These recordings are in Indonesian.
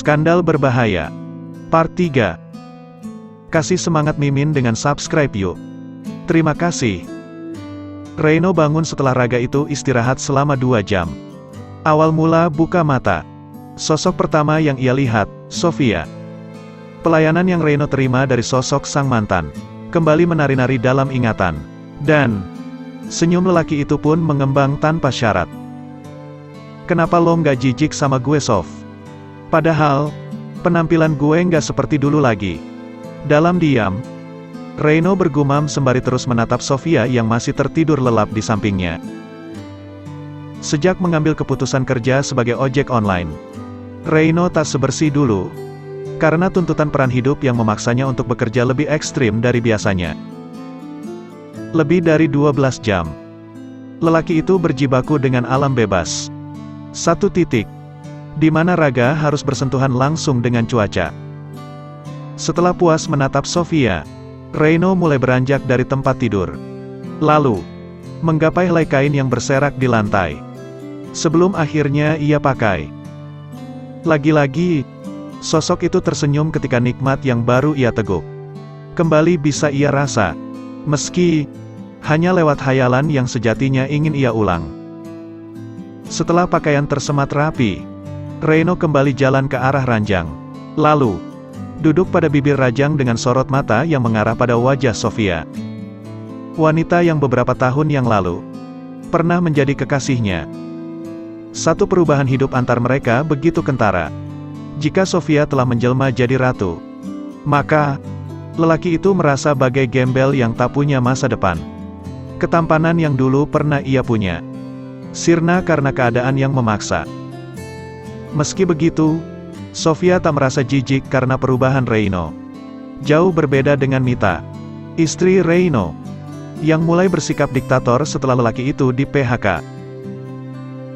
Skandal berbahaya. Part 3. Kasih semangat Mimin dengan subscribe yuk. Terima kasih. Reino bangun setelah raga itu istirahat selama 2 jam. Awal mula buka mata. Sosok pertama yang ia lihat, Sofia. Pelayanan yang Reino terima dari sosok sang mantan, kembali menari-nari dalam ingatan. Dan senyum lelaki itu pun mengembang tanpa syarat. Kenapa lo nggak jijik sama gue, Sof? Padahal, penampilan gue nggak seperti dulu lagi. Dalam diam, Reino bergumam sembari terus menatap Sofia yang masih tertidur lelap di sampingnya. Sejak mengambil keputusan kerja sebagai ojek online, Reino tak sebersih dulu. Karena tuntutan peran hidup yang memaksanya untuk bekerja lebih ekstrim dari biasanya. Lebih dari 12 jam. Lelaki itu berjibaku dengan alam bebas. Satu titik, di mana raga harus bersentuhan langsung dengan cuaca. Setelah puas menatap Sofia, Reino mulai beranjak dari tempat tidur. Lalu, menggapai helai kain yang berserak di lantai. Sebelum akhirnya ia pakai. Lagi-lagi, sosok itu tersenyum ketika nikmat yang baru ia teguk. Kembali bisa ia rasa, meski hanya lewat hayalan yang sejatinya ingin ia ulang. Setelah pakaian tersemat rapi, Reino kembali jalan ke arah ranjang. Lalu, duduk pada bibir ranjang dengan sorot mata yang mengarah pada wajah Sofia. Wanita yang beberapa tahun yang lalu pernah menjadi kekasihnya. Satu perubahan hidup antar mereka begitu kentara. Jika Sofia telah menjelma jadi ratu, maka lelaki itu merasa bagai gembel yang tak punya masa depan. Ketampanan yang dulu pernah ia punya sirna karena keadaan yang memaksa. Meski begitu, Sofia tak merasa jijik karena perubahan Reino. Jauh berbeda dengan Mita, istri Reino, yang mulai bersikap diktator setelah lelaki itu di PHK.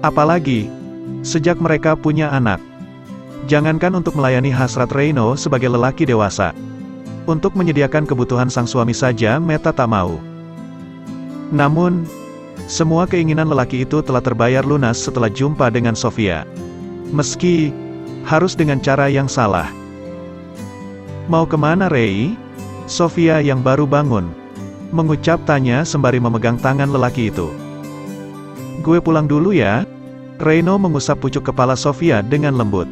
Apalagi, sejak mereka punya anak. Jangankan untuk melayani hasrat Reino sebagai lelaki dewasa. Untuk menyediakan kebutuhan sang suami saja Meta tak mau. Namun, semua keinginan lelaki itu telah terbayar lunas setelah jumpa dengan Sofia. Meski harus dengan cara yang salah. Mau kemana, Rei? Sofia yang baru bangun mengucap tanya sembari memegang tangan lelaki itu. Gue pulang dulu ya. Reino mengusap pucuk kepala Sofia dengan lembut.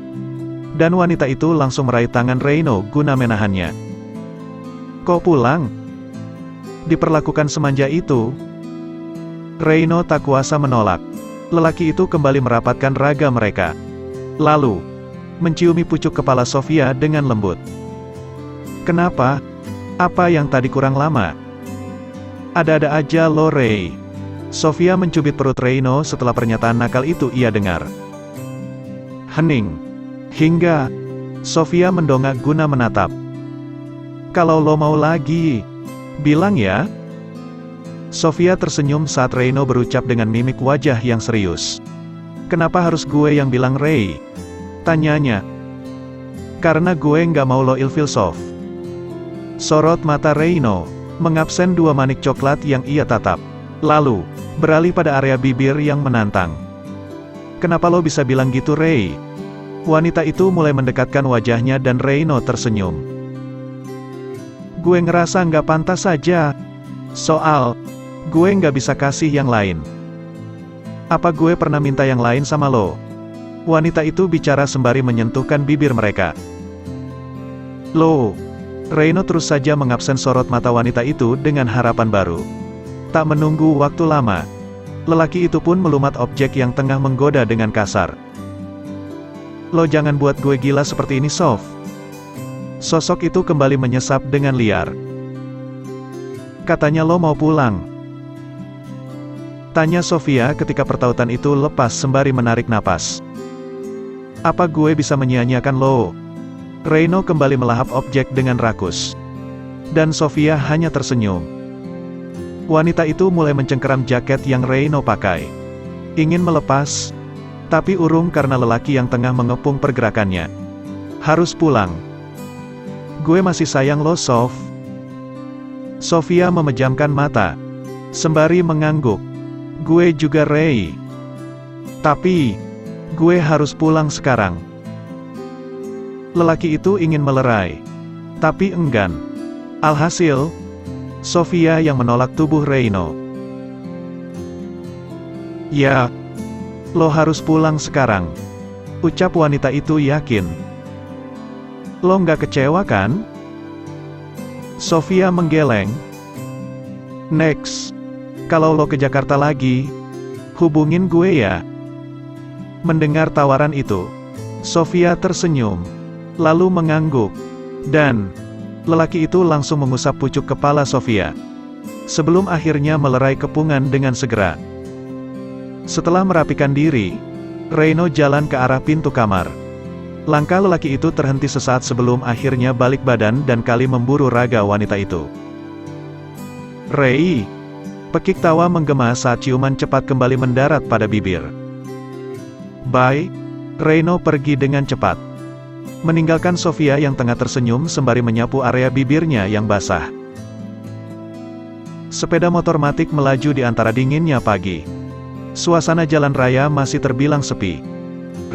Dan wanita itu langsung meraih tangan Reino guna menahannya. Kok pulang? Diperlakukan semanja itu? Reino tak kuasa menolak. Lelaki itu kembali merapatkan raga mereka. Lalu, menciumi pucuk kepala Sofia dengan lembut. Kenapa? Apa yang tadi kurang lama? Ada-ada aja lo, Rei. Sofia mencubit perut Reino setelah pernyataan nakal itu ia dengar. Hening. Hingga Sofia mendongak guna menatap. Kalau lo mau lagi, bilang ya. Sofia tersenyum saat Reino berucap dengan mimik wajah yang serius. Kenapa harus gue yang bilang, Rei? Tanyanya. Karena gue nggak mau lo ilfil, Sof. Sorot mata Reino mengabsen 2 manik coklat yang ia tatap. Lalu, beralih pada area bibir yang menantang. Kenapa lo bisa bilang gitu, Rei? Wanita itu mulai mendekatkan wajahnya dan Reino tersenyum. Gue ngerasa nggak pantas saja. Soal, gue nggak bisa kasih yang lain. Apa gue pernah minta yang lain sama lo? Wanita itu bicara sembari menyentuhkan bibir mereka. Lo. Reino terus saja mengabsen sorot mata wanita itu dengan harapan baru. Tak menunggu waktu lama, lelaki itu pun melumat objek yang tengah menggoda dengan kasar. Lo jangan buat gue gila seperti ini, Sof. Sosok itu kembali menyesap dengan liar. Katanya lo mau pulang. Tanya Sofia ketika pertautan itu lepas sembari menarik napas. Apa gue bisa menyia-nyiakan lo? Reino kembali melahap objek dengan rakus. Dan Sofia hanya tersenyum. Wanita itu mulai mencengkeram jaket yang Reino pakai. Ingin melepas, tapi urung karena lelaki yang tengah mengepung pergerakannya. Harus pulang. Gue masih sayang lo, Sof. Sofia memejamkan mata, sembari mengangguk. Gue juga, Rei. Tapi, gue harus pulang sekarang. Lelaki itu ingin melerai, tapi enggan. Alhasil, Sofia yang menolak tubuh Reino. "Ya, lo harus pulang sekarang," ucap wanita itu yakin. "Lo nggak kecewa kan?" Sofia menggeleng. "Next, kalau lo ke Jakarta lagi, hubungin gue ya." Mendengar tawaran itu, Sofia tersenyum, lalu mengangguk, dan lelaki itu langsung mengusap pucuk kepala Sofia, sebelum akhirnya melerai kepungan dengan segera. Setelah merapikan diri, Reino jalan ke arah pintu kamar. Langkah lelaki itu terhenti sesaat sebelum akhirnya balik badan dan kali memburu raga wanita itu. "Rei!" Pekik tawa menggema saat ciuman cepat kembali mendarat pada bibir. "Bye!" Reino pergi dengan cepat, meninggalkan Sofia yang tengah tersenyum sembari menyapu area bibirnya yang basah. Sepeda motor Matic melaju di antara dinginnya pagi. Suasana jalan raya masih terbilang sepi.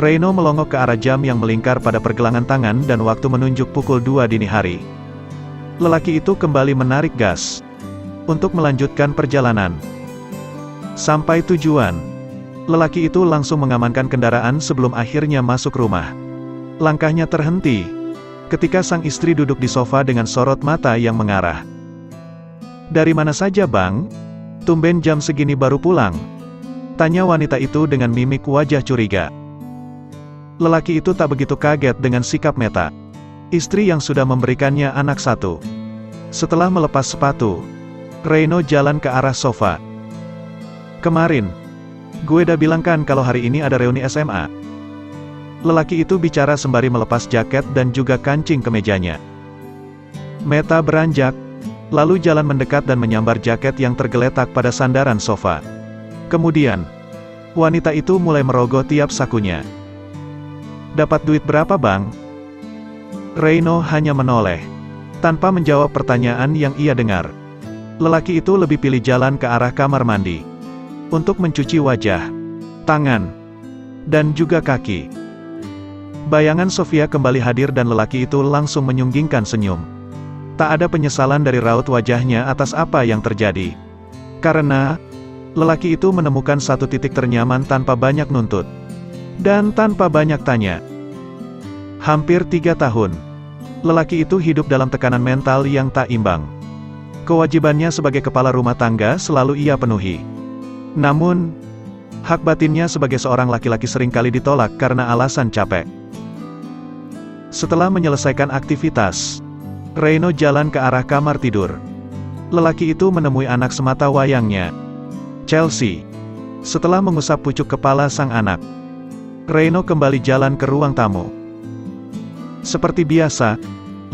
Reino melongok ke arah jam yang melingkar pada pergelangan tangan dan waktu menunjuk pukul 2 dini hari. Lelaki itu kembali menarik gas untuk melanjutkan perjalanan. Sampai tujuan, lelaki itu langsung mengamankan kendaraan sebelum akhirnya masuk rumah. Langkahnya terhenti ketika sang istri duduk di sofa dengan sorot mata yang mengarah. "Dari mana saja, Bang? Tumben jam segini baru pulang?" tanya wanita itu dengan mimik wajah curiga. Lelaki itu tak begitu kaget dengan sikap Meta, istri yang sudah memberikannya anak satu. Setelah melepas sepatu, Reino jalan ke arah sofa. "Kemarin, gue udah bilang kan kalau hari ini ada reuni SMA." Lelaki itu bicara sembari melepas jaket dan juga kancing kemejanya. Meta beranjak, lalu jalan mendekat dan menyambar jaket yang tergeletak pada sandaran sofa. Kemudian, wanita itu mulai merogoh tiap sakunya. "Dapat duit berapa, Bang?" Reino hanya menoleh, tanpa menjawab pertanyaan yang ia dengar. Lelaki itu lebih pilih jalan ke arah kamar mandi untuk mencuci wajah, tangan, dan juga kaki. Bayangan Sofia kembali hadir dan lelaki itu langsung menyunggingkan senyum. Tak ada penyesalan dari raut wajahnya atas apa yang terjadi. Karena, lelaki itu menemukan satu titik ternyaman tanpa banyak nuntut. Dan tanpa banyak tanya. Hampir 3 tahun, lelaki itu hidup dalam tekanan mental yang tak imbang. Kewajibannya sebagai kepala rumah tangga selalu ia penuhi. Namun, hak batinnya sebagai seorang laki-laki seringkali ditolak karena alasan capek. Setelah menyelesaikan aktivitas, Reino jalan ke arah kamar tidur. Lelaki itu menemui anak semata wayangnya, Chelsea. Setelah mengusap pucuk kepala sang anak, Reino kembali jalan ke ruang tamu. Seperti biasa,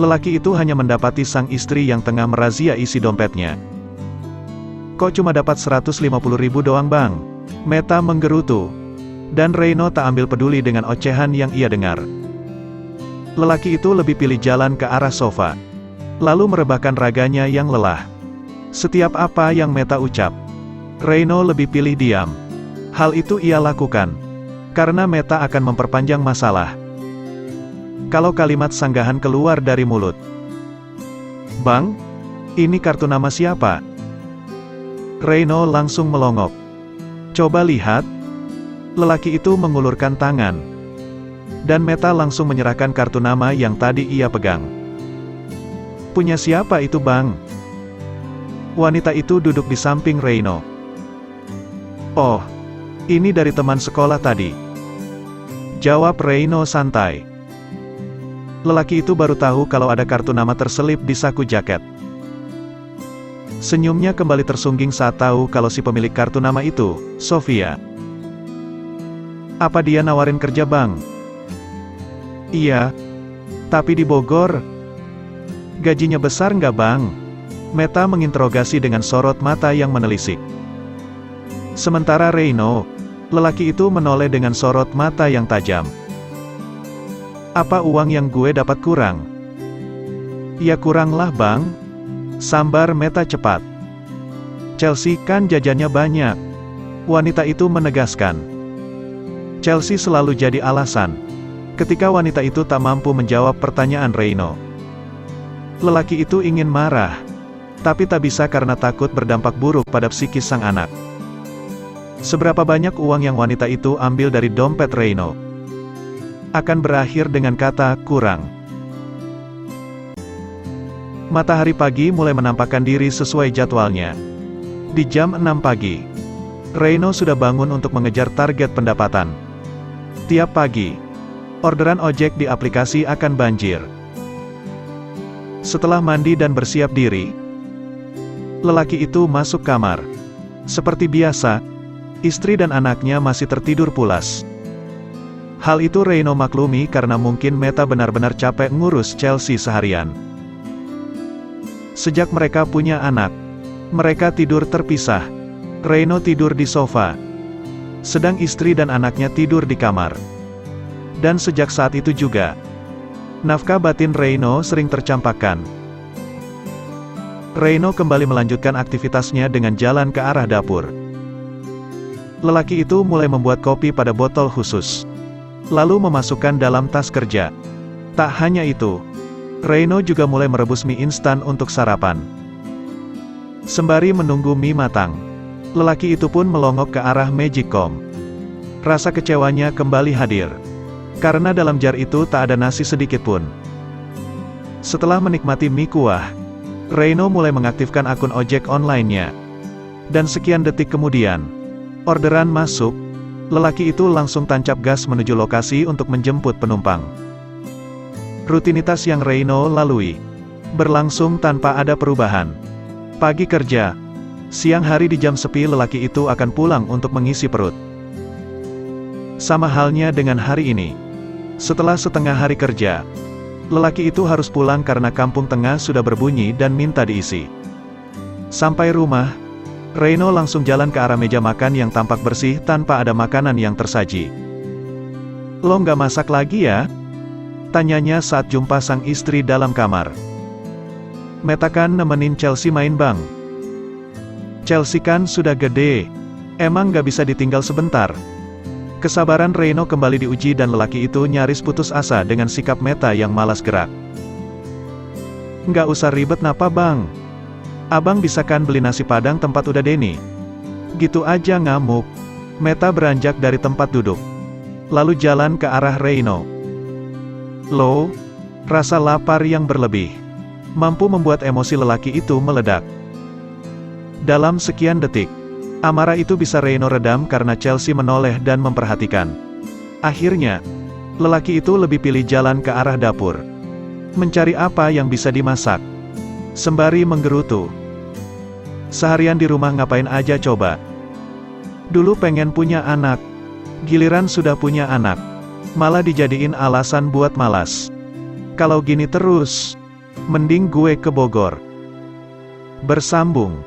lelaki itu hanya mendapati sang istri yang tengah merazia isi dompetnya. "Kok cuma dapat 150.000 doang, Bang?" Meta menggerutu. Dan Reino tak ambil peduli dengan ocehan yang ia dengar. Lelaki itu lebih pilih jalan ke arah sofa, lalu merebahkan raganya yang lelah. Setiap apa yang Meta ucap, Reino lebih pilih diam. Hal itu ia lakukan karena Meta akan memperpanjang masalah. Kalau kalimat sanggahan keluar dari mulut, "Bang, ini kartu nama siapa?" Reino langsung melongok. "Coba lihat." Lelaki itu mengulurkan tangan, dan Meta langsung menyerahkan kartu nama yang tadi ia pegang. "Punya siapa itu, Bang?" Wanita itu duduk di samping Reino. "Oh, ini dari teman sekolah tadi," jawab Reino santai. Lelaki itu baru tahu kalau ada kartu nama terselip di saku jaket. Senyumnya kembali tersungging saat tahu kalau si pemilik kartu nama itu, Sofia. "Apa dia nawarin kerja, Bang?" "Iya. Tapi di Bogor." "Gajinya besar nggak, Bang?" Meta menginterogasi dengan sorot mata yang menelisik. Sementara Reino, lelaki itu menoleh dengan sorot mata yang tajam. "Apa uang yang gue dapat kurang?" "Ya kuranglah, Bang," sambar Meta cepat. "Chelsea kan jajannya banyak," wanita itu menegaskan. "Chelsea selalu jadi alasan. Ketika wanita itu tak mampu menjawab pertanyaan Reino. Lelaki itu ingin marah, tapi tak bisa karena takut berdampak buruk pada psikis sang anak. Seberapa banyak uang yang wanita itu ambil dari dompet Reino? Akan berakhir dengan kata, kurang. Matahari pagi mulai menampakkan diri sesuai jadwalnya. Di jam 6 pagi, Reino sudah bangun untuk mengejar target pendapatan. Tiap pagi, orderan ojek di aplikasi akan banjir. Setelah mandi dan bersiap diri, lelaki itu masuk kamar. Seperti biasa, istri dan anaknya masih tertidur pulas. Hal itu Reino maklumi karena mungkin Meta benar-benar capek ngurus Chelsea seharian. Sejak mereka punya anak, mereka tidur terpisah. Reino tidur di sofa, sedang istri dan anaknya tidur di kamar. Dan sejak saat itu juga, nafkah batin Reino sering tercampakkan. Reino kembali melanjutkan aktivitasnya dengan jalan ke arah dapur. Lelaki itu mulai membuat kopi pada botol khusus, lalu memasukkan dalam tas kerja. Tak hanya itu, Reino juga mulai merebus mie instan untuk sarapan. Sembari menunggu mie matang, lelaki itu pun melongok ke arah Magicom. Rasa kecewanya kembali hadir, karena dalam jar itu tak ada nasi sedikit pun. Setelah menikmati mie kuah, Reino mulai mengaktifkan akun ojek online-nya. Dan sekian detik kemudian, orderan masuk, lelaki itu langsung tancap gas menuju lokasi untuk menjemput penumpang. Rutinitas yang Reino lalui berlangsung tanpa ada perubahan. Pagi kerja, siang hari di jam sepi lelaki itu akan pulang untuk mengisi perut. Sama halnya dengan hari ini. Setelah setengah hari kerja, lelaki itu harus pulang karena kampung tengah sudah berbunyi dan minta diisi. Sampai rumah, Reino langsung jalan ke arah meja makan yang tampak bersih tanpa ada makanan yang tersaji. "Lo nggak masak lagi ya?" tanyanya saat jumpa sang istri dalam kamar. "Meta kan nemenin Chelsea main bang. Chelsea kan sudah gede, emang nggak bisa ditinggal sebentar?" Kesabaran Reino kembali diuji dan lelaki itu nyaris putus asa dengan sikap Meta yang malas gerak. "Nggak usah ribet napa bang? Abang bisa kan beli nasi padang tempat udah Denny?" Gitu aja ngamuk. Meta beranjak dari tempat duduk, lalu jalan ke arah Reino. Loh, rasa lapar yang berlebih mampu membuat emosi lelaki itu meledak. Dalam sekian detik, amarah itu bisa Reino redam karena Chelsea menoleh dan memperhatikan. Akhirnya, lelaki itu lebih pilih jalan ke arah dapur, mencari apa yang bisa dimasak, sembari menggerutu. Seharian di rumah ngapain aja coba? Dulu pengen punya anak, giliran sudah punya anak, malah dijadiin alasan buat malas. Kalau gini terus, mending gue ke Bogor. Bersambung.